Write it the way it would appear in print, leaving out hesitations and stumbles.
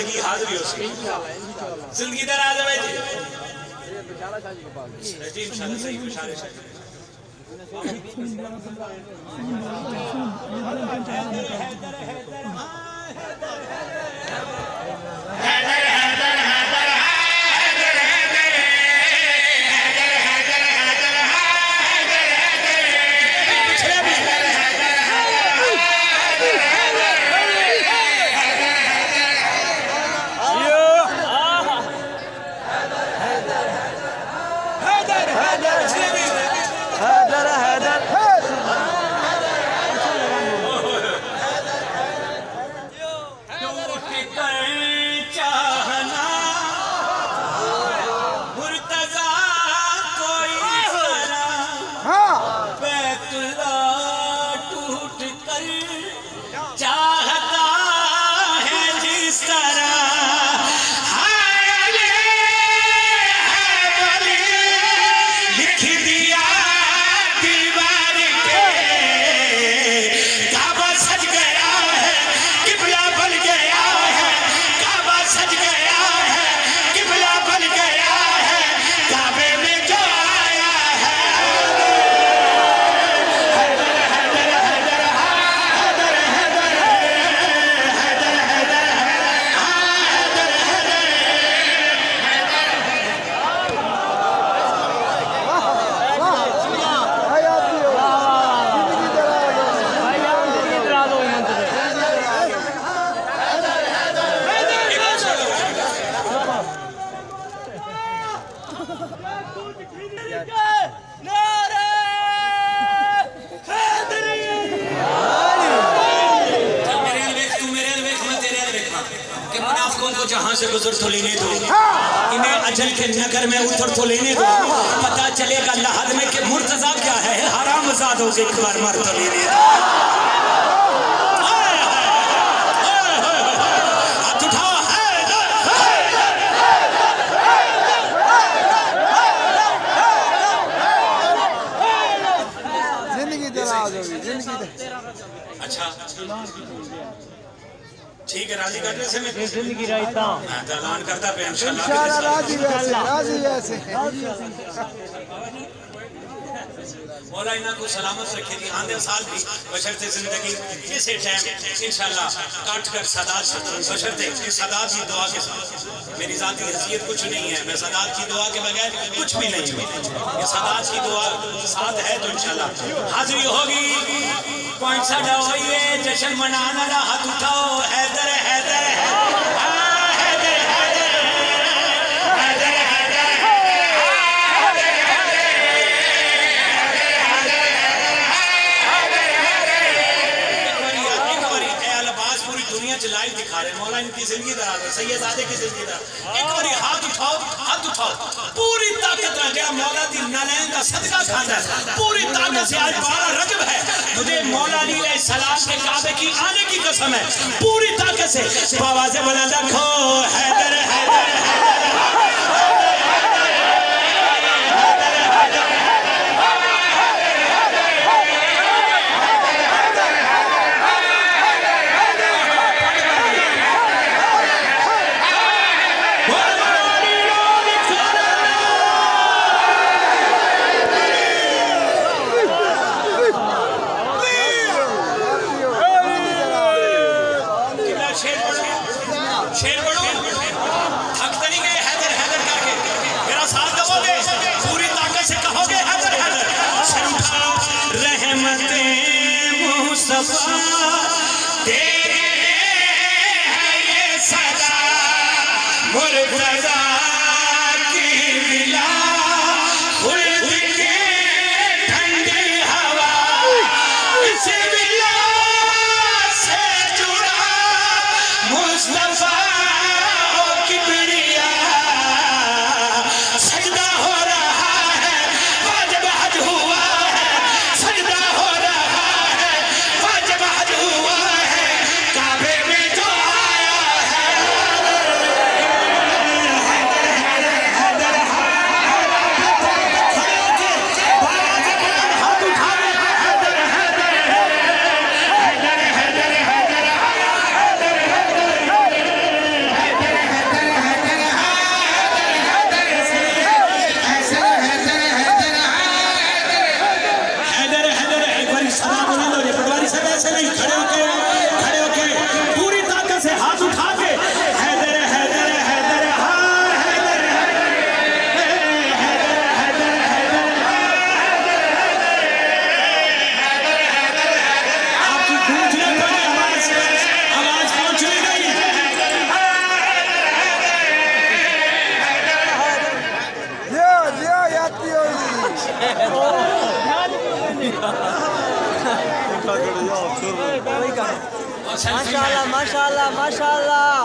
जिंदगी हाजिरी हो सी जिंदगी दराज है जी इंशाल्लाह सही इशारे से जहां से गुजर तो लेने दो इन्हें अजल के नगर में उतर तो लेने दो पता चलेगा लहद में कि मुर्तजा क्या है हराम ज़ादों से एक बार मर तो लेने दो हाथ उठाओ जिंदगी दराज होगी जिंदगी अच्छा ठीक है राजी करने से मैं जिंदगी रहता ऐलान करता पे इंशाल्लाह राजी वैसे मौला इना को सलामत रखे थी आंदे साल भी बशर्ते जिंदगी इसी टाइम इंशाल्लाह काट कर सदात बशर्ते सदात की दुआ के साथ मेरी जाती हैसियत कुछ नहीं है मैं सदात की दुआ के बगैर कुछ भी नहीं हूँ ये सदात की दुआ साथ है तो इंशाल्लाह हाजिरी होगी पॉइंट साडा होइए जश्न मनाना दा हाथ उठाओ हैदर हैदर लाइव दिखा रहे मौला इनकी जिंदगी दराज है सैयदादे की जिंदगी दराज एक बार हाथ उठाओ पूरी ताकत ना जेड़ा मौला दी नालैन का सदका खांदा है पूरी ताकत से आज 12 रजब है मुझे मौला अली अलैहिस्सलाम के काबे की आने की कसम है पूरी ताकत से आवाज़ बुलंद रखो हैदर हैदर शेर बड़ो थक तो नहीं गए हैदर हैदर करके मेरा साथ दोगे पूरी ताकत से कहोगे हैदर हैदर रहमते मुस्तफा तेरे है ये सदा मुर्तजा की मिला खुल्द के ठंडी हवा इस मिला से जुड़ा मुस्तफा और सेल्फी माशाल्लाह माशाल्लाह माशाल्लाह